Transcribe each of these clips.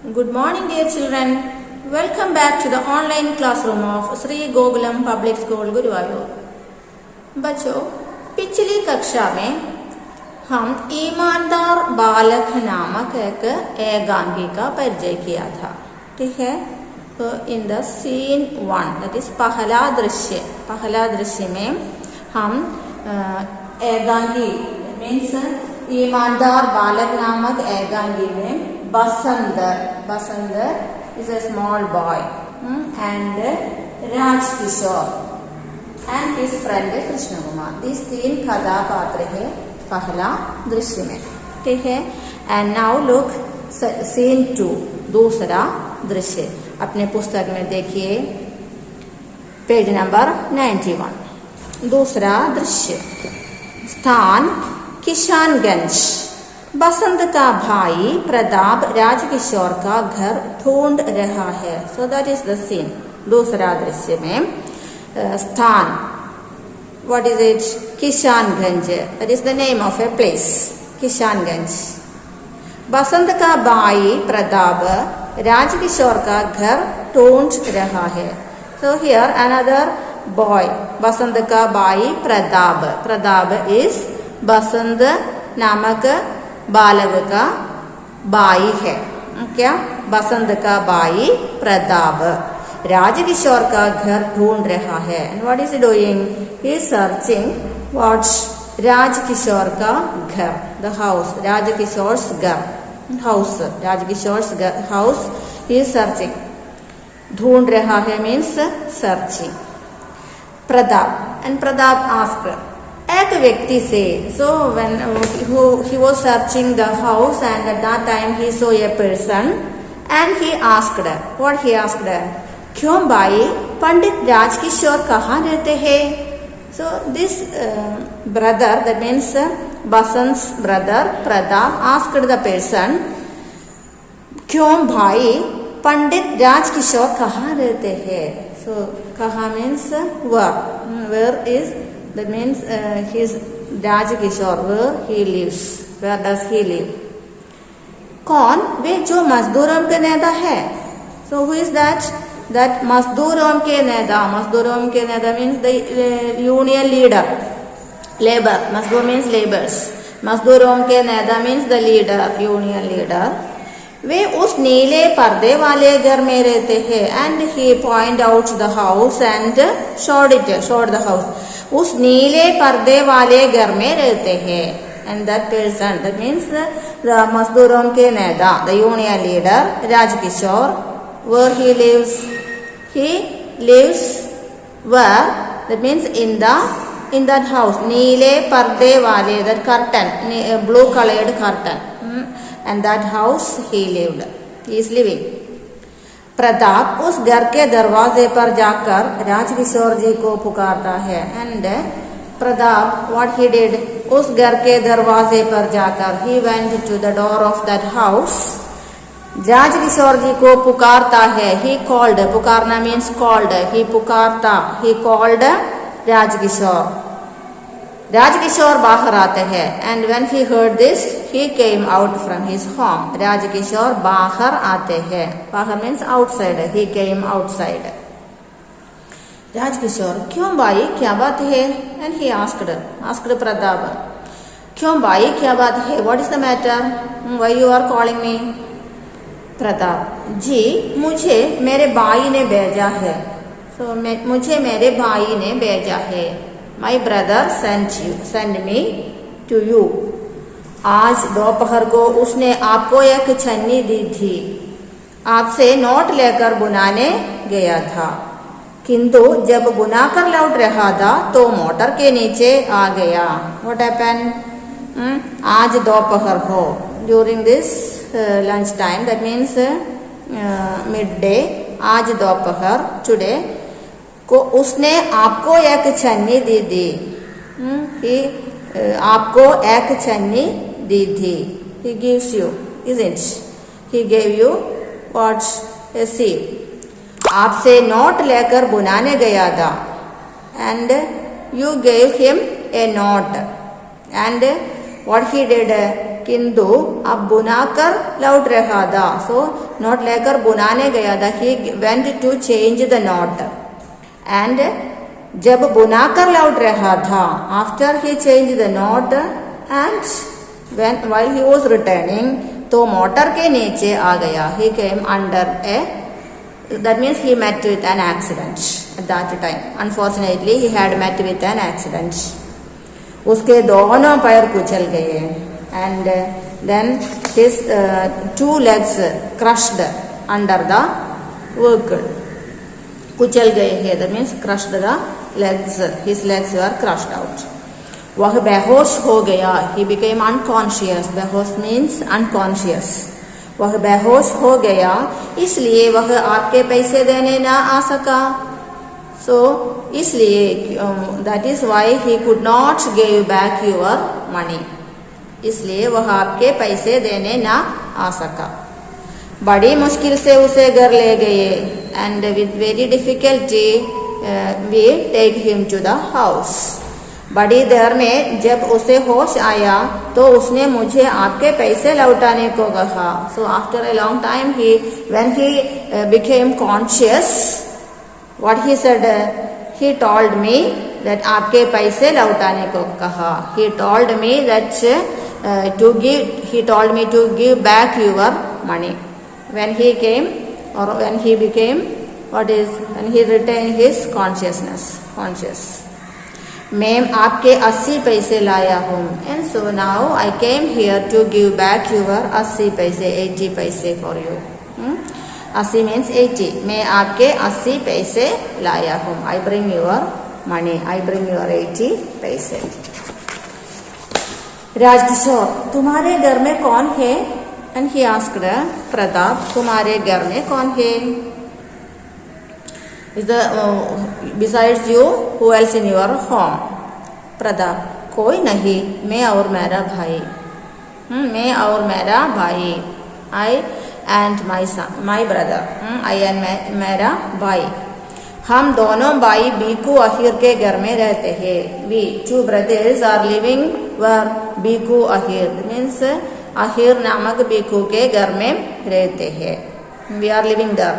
Good morning, dear children. Welcome back to the online classroom of Sri Gokulam Public School, Guruvayur. बच्चों, पिछली कक्षा में हम ईमानदार बालक नामक एक एकांकी का परिचय किया था. ठीक है. तो in the scene 1, that is पहला दृश्य में हम एकांकी मीन्स ईमानदार बालक नामक एकांकी में बसंत is a small boy and Raj Kishore and his friend Krishna Kumar. These 3 कथापात्र है पहला दृश्य में. ठीक है. And now look scene 2, दूसरा दृश्य. अपने पुस्तक में देखिए पेज नंबर 91. दूसरा दृश्य. स्थान किशनगंज. बसंत का भाई प्रताप राजकिशोर का घर ढूंढ रहा है. So that is the scene. दूसरा दृश्य में स्थान, what is it? Kishanganj. That is the name of a place. Kishanganj. Basant का भाई प्रताप राजकिशोर का घर ढूंढ रहा है. So here another boy. Basant का भाई प्रताप इज बसंत नामक बालक का भाई है. क्या? बसंत का भाई प्रताप राजकिशोर का घर ढूंढ रहा है. And what is doing? He is searching what's Rajkishore का घर, द हाउस, राजकिशोर्स घर, house, Rajkishore's house. He is searching. ढूंढ रहा है means searching. Pratap and Pratap asked. एक व्यक्ति से. सो when he was searching the house and at that time he saw a person and he asked, what he asked? क्यों भाई पंडित राजकिशोर कहाँ रहते हैं? So this brother, that means Basant's brother Pratap asked the person, क्यों भाई पंडित राजकिशोर कहाँ रहते हैं? So कहाँ means where is, that means his Rajkishore, where he lives, where does he live? कौन? वे जो मजदूरों के नेता है. So who is that? That मजदूरों के नेता. मजदूरों के नेता means the union leader. Labor. मजदूर means laborers. मजदूरों के नेता means the leader, union leader. वे उस नीले पर्दे वाले घर में रहते हैं. And he point out the house and showed the house. उस नीले पर्दे वाले घर में रहते हैं. And that person, that means the मजदूरों के नेता, the union leader Rajkishore, where he lives? He lives where? That means in that house. नीले पर्दे वाले, that curtain, blue colored curtain. And that house he lived. He is living. Pratap उस घर के दरवाजे पर जाकर राजकिशोर जी को पुकारता है. And Pratap, what he did? उस घर के दरवाजे पर जाकर he went to the door of that house. Rajkishore जी को पुकारता है. he called. पुकारना means called. he Pukarta, he called Rajkishore. Rajkishore बाहर आते हैं. And when he heard this, he came out from his home. Rajkishore बाहर आते हैं. बाहर means outside. he came outside. Rajkishore, क्यों भाई क्या बात है? एंड he asked प्रताप, क्यों भाई क्या बात है? what is the matter? why you are calling me? Pratap, जी मुझे मेरे भाई ने भेजा है. so मुझे मेरे भाई ने भेजा है. My brother sent me to you. आज दोपहर को उसने आपको एक छन्नी दी थी. आपसे नोट लेकर बुनाने गया था, किंतु जब बुनाकर लौट रहा था तो मोटर के नीचे आ गया. What happened? आज दोपहर को, during this lunch time, that means midday. आज दोपहर, today, को उसने आपको एक छन्नी दी थी. आपको एक छन्नी दी थी. he gives you, isn't? he gave you what? a sieve. आपसे नोट लेकर बुनाने गया था. and you gave him a note. and what he did? किंतु अब बुनाकर लौट रहा था. सो नोट लेकर बुनाने गया था, he went to change the knot. And जब बुनाकर लौट रहा था, after he changed the knot and while he was returning, तो मोटर के नीचे आ गया. He came under that means he met with an accident at that time. Unfortunately, he had met with an accident. उसके दोनों पैर कुचल गए. And then his two legs crushed under the vehicle. कुचल गए हैं, that means crushed the legs. His legs were crushed out. वह बेहोश हो गया. He became unconscious. बेहोश means unconscious. वह बेहोश हो गया, इसलिए वह आपके पैसे देने ना आ सका. So इसलिए that is why he could not give back your money. इसलिए वह आपके पैसे देने ना आ सका. बड़ी मुश्किल से उसे घर ले गए. And with very difficulty we take him to the house. बड़ी देर में जब उसे होश आया तो उसने मुझे आपके पैसे लौटाने को कहा. So after a long time when he became conscious, what he said, he told me that आपके पैसे लौटाने को कहा. He told me that he told me to give back your money. When he came or when he became when he retained his conscious. मैं आपके 80 पैसे लाया हूँ. And so now I came here to give back your 80 पैसे, 80 पैसे for you. 80 means 80. मैं आपके 80 पैसे लाया हूँ. I bring your money. I bring your 80 पैसे. राजकिशोर, तुम्हारे घर में कौन है? And he asked प्रताप, तुम्हारे घर में कौन है? Is the besides you, who else in your home? Pratap, कोई नहीं, मैं और मेरा भाई. मैं और मेरा भाई. I and my son, my brother. I and मेरा भाई. हम दोनों भाई बीकू अहीर के घर में रहते हैं. We two brothers are living where Biku Ahir means Ahir नामक बीकू के घर में रहते हैं. We are living there.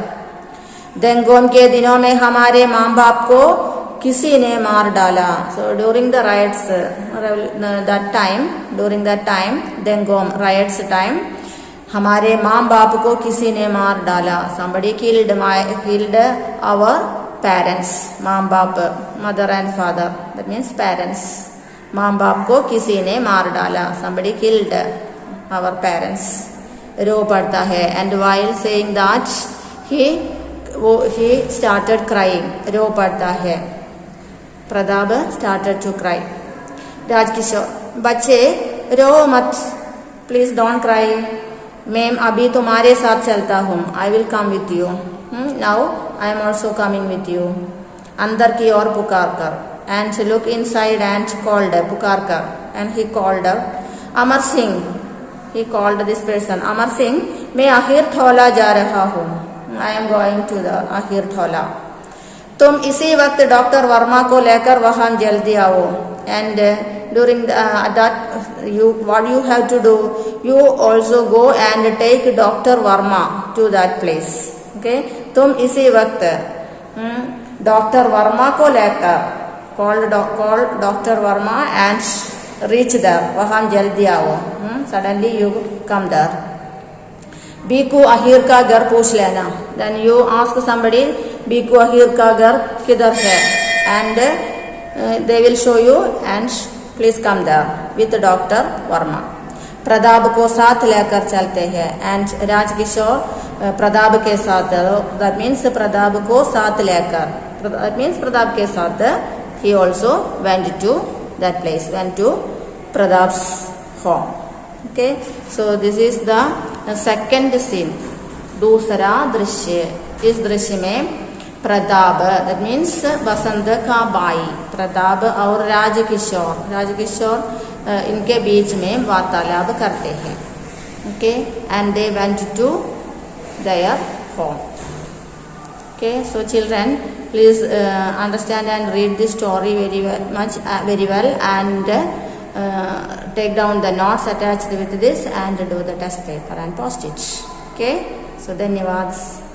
डेंगोम के दिनों में हमारे माँ बाप को किसी ने मार डाला. So during the riots during that time डेंगोम riots time, हमारे माँ बाप को किसी ने मार डाला. Somebody killed our parents. माँ बाप, mother and father, that means parents. माँ बाप को किसी ने मार डाला. Somebody killed our parents. रो पड़ता है. And while saying that he started crying. रो पड़ता है. Pratap started to cry. Rajkishore, बच्चे रो मत, प्लीज डोंट क्राई. मैं अभी तुम्हारे साथ चलता हूँ. I will come with you. Now I am also coming with you. अंदर की ओर पुकार कर. And look inside and called, पुकार कर. And he called Amar Singh. He called this person, Amar Singh, मैं अहीर थौला जा रहा हूँ. I am going to the Ahir Thaula. तुम इसी वक्त डॉक्टर वर्मा को लेकर वहां जल्दी आओ. And during that what you have to do, you also go and take Dr. Verma to that place. Okay, तुम इसी वक्त डॉक्टर वर्मा को लेकर call Dr. Verma and reach there. वहां जल्दी आओ. Suddenly you come there. Biku Ahir का घर पूछ लेना. Then you ask somebody, Biku Ahir का घर किधर है? And they will show you and please come there with Dr. Verma. Pratap को साथ लेकर चलते हैं. And राजकिशोर प्रताप के साथ, that means प्रताप को साथ लेकर, that means प्रताप के साथ he also went to that place, went to Pratap's home. Okay, so this is the second scene. दूसरा दृश्य. इस दृश्य में प्रताप, that means बसंत का भाई, प्रताप और राजकिशोर इनके बीच में वार्तालाप करते हैं. Okay, and they went to their home. Okay, so children, please understand and read this story very well and take down the notes attached with this and do the test paper and post it. Okay, so धन्यवाद.